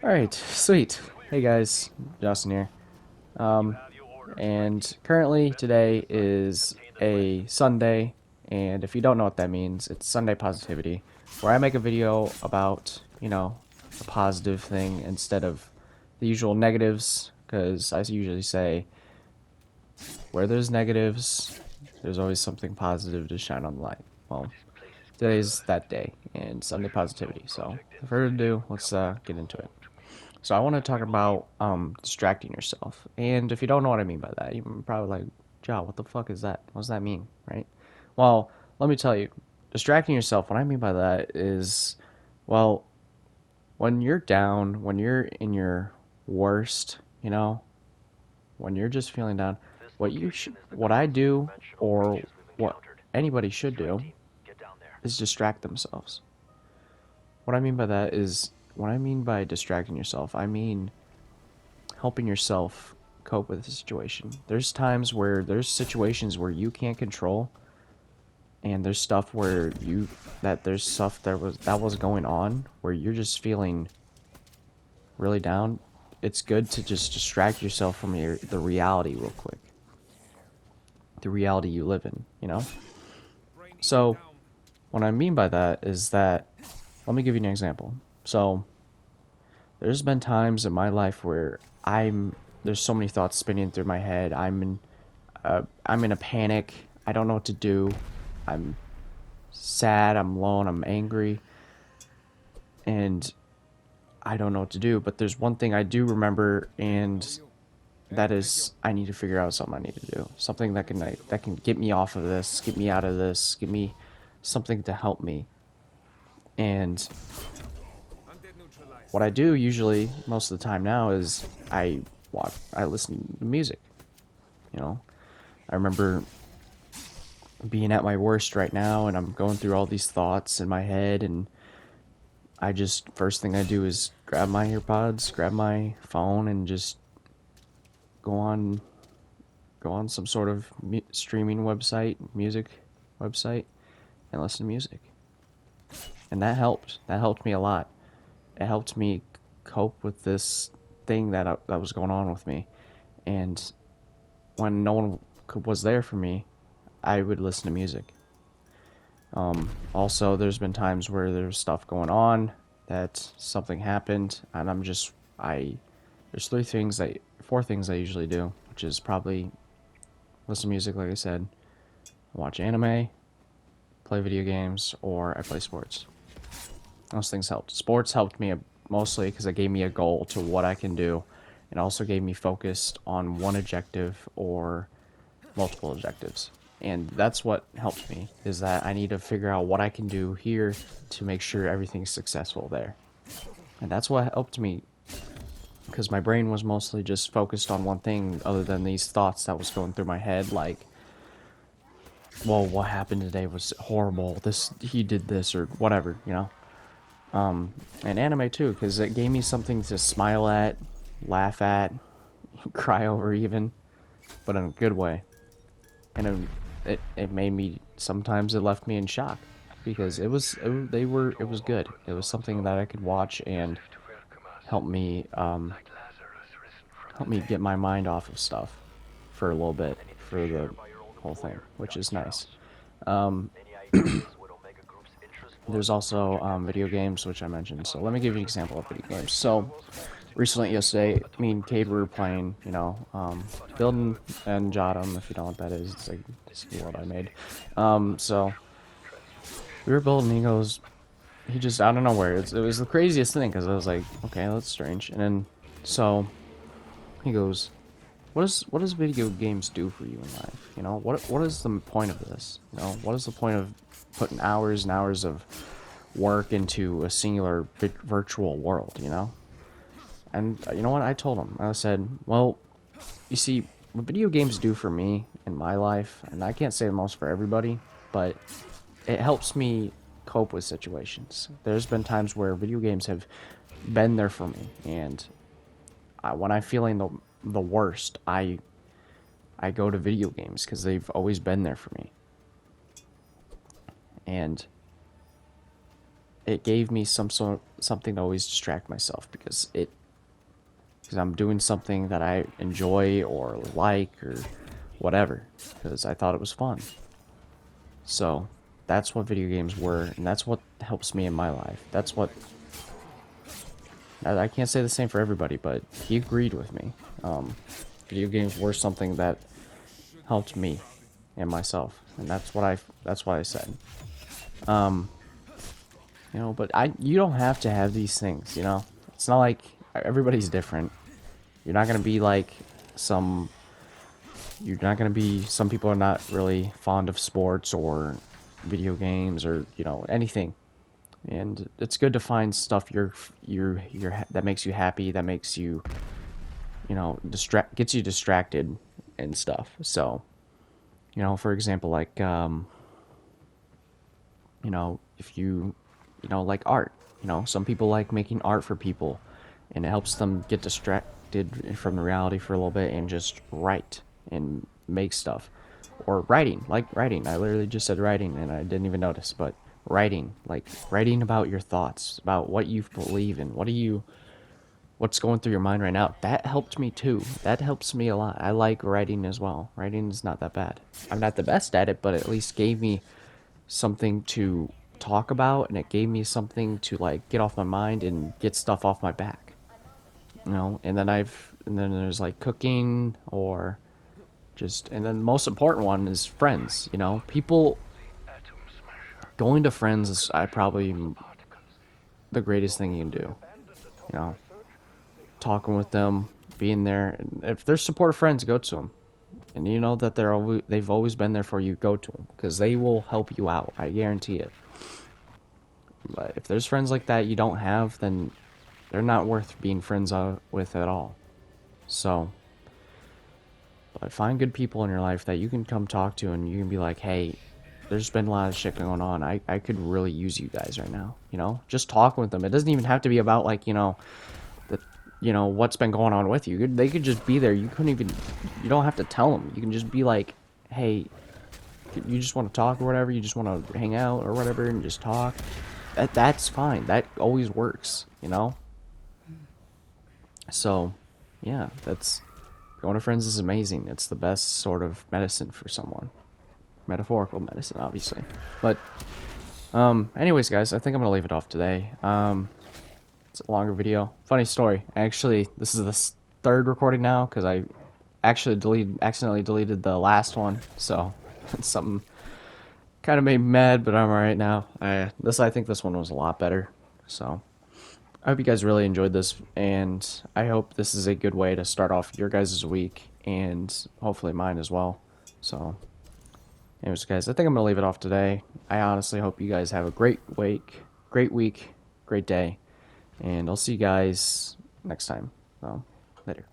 Alright, sweet. Hey guys, Justin here. Um, and currently today is a Sunday, and if you don't know what that means, it's Sunday Positivity, where I make a video about, a positive thing instead of the usual negatives, because I usually say, where there's negatives, there's always something positive to shine on the light. Well, today's that day, and Sunday Positivity, so without further ado, let's get into it. So I want to talk about distracting yourself. And if you don't know what I mean by that, you're probably like, "Joe, what the fuck is that? What does that mean?" Right? Well, let me tell you. Distracting yourself, what I mean by that is, well, when you're down, when you're in your worst, when you're just feeling down, what I do, or what anybody should do, is distract themselves. What I mean by that is, what I mean by distracting yourself, I mean helping yourself cope with the situation. There's situations where you can't control, and there's stuff where there's stuff that was going on where you're just feeling really down. It's good to just distract yourself from the reality real quick. The reality you live in. So, what I mean by that is that, let me give you an example. So, there's been times in my life where there's so many thoughts spinning through my head. I'm in a panic. I don't know what to do. I'm sad. I'm alone. I'm angry, and I don't know what to do. But there's one thing I do remember, and that is I need to figure out something I need to do. Something that can get me off of this, get me out of this, give me something to help me. And what I do usually most of the time now is I listen to music. You know, I remember being at my worst right now, and I'm going through all these thoughts in my head, and I just first thing I do is grab my earpods, grab my phone, and just go on some sort of streaming website, music website, and listen to music. And that helped me a lot. It helped me cope with this thing that was going on with me. And when no one was there for me, I would listen to music. Also, there's been times where there's stuff going on, that something happened, and there's four things I usually do, which is probably listen to music, like I said, watch anime, play video games, or I play sports. Those things helped. Sports helped me mostly because it gave me a goal to what I can do, and also gave me focused on one objective or multiple objectives. And that's what helped me, is that I need to figure out what I can do here to make sure everything's successful there. And that's what helped me, because my brain was mostly just focused on one thing other than these thoughts that was going through my head, like, well, what happened today was horrible, he did this, or whatever. And anime too, because it gave me something to smile at, laugh at, cry over even, but in a good way. And it made me, sometimes it left me in shock, because it was good. It was something that I could watch and help me help me get my mind off of stuff for a little bit, for the whole thing, which is nice. Um, there's also video games, which I mentioned. So let me give you an example of video games. So recently, yesterday, me and Cade were playing, building and Jotum, if you don't know what that is. It's like this world I made. So we were building. He just out of nowhere. It was the craziest thing, because I was like, okay, that's strange. And then so he goes, what does video games do for you in life? What is the point of this? What is the point of putting hours and hours of work into a singular virtual world? And you know what? I told him. I said, well, you see, what video games do for me in my life, and I can't say the most for everybody, but it helps me cope with situations. There's been times where video games have been there for me, and when I'm feeling the worst, I go to video games because they've always been there for me. And it gave me something to always distract myself because I'm doing something that I enjoy or like or whatever because I thought it was fun. So that's what video games were, and that's what helps me in my life. That's what I can't say the same for everybody, but he agreed with me. Video games were something that helped me and myself, and that's what I said. Um, but you don't have to have these things. It's not like everybody's different. You're not gonna be like some. You're not gonna be. Some people are not really fond of sports or video games or anything. And it's good to find stuff that makes you happy, that makes you gets you distracted and stuff. So for example, like if like art. Some people like making art for people, and it helps them get distracted from the reality for a little bit and just write and make stuff. Or writing, like writing. I literally just said writing and I didn't even notice, but writing, like writing about your thoughts, about what you believe in, what's going through your mind right now. That helped me too. That helps me a lot. I like writing as well. Writing is not that bad. I'm not the best at it, but it at least gave me something to talk about, and it gave me something to like get off my mind and get stuff off my back. And then there's like cooking or and then the most important one is friends. People going to friends is I probably the greatest thing you can do. You know, talking with them, being there. And if they're supportive friends, go to them. And you know that they've always been there for you. Go to them because they will help you out. I guarantee it. But if there's friends like that you don't have, then they're not worth being friends with at all. So, but find good people in your life that you can come talk to, and you can be like, hey, there's been a lot of shit going on. I could really use you guys right now. Just talking with them. It doesn't even have to be about like what's been going on with you. They could just be there. You don't have to tell them. You can just be like, hey, you just want to talk or whatever. You just want to hang out or whatever and just talk. That's fine. That always works. So, yeah, going to friends is amazing. It's the best sort of medicine for someone. Metaphorical medicine, obviously. But, anyways, guys, I think I'm gonna leave it off today. It's a longer video. Funny story. Actually, this is the third recording now because I actually accidentally deleted the last one. So, it's something kind of made me mad, but I'm alright now. I think this one was a lot better. So, I hope you guys really enjoyed this, and I hope this is a good way to start off your guys' week, and hopefully mine as well. So, anyways, guys, I think I'm going to leave it off today. I honestly hope you guys have a great week, great day, and I'll see you guys next time. So, later.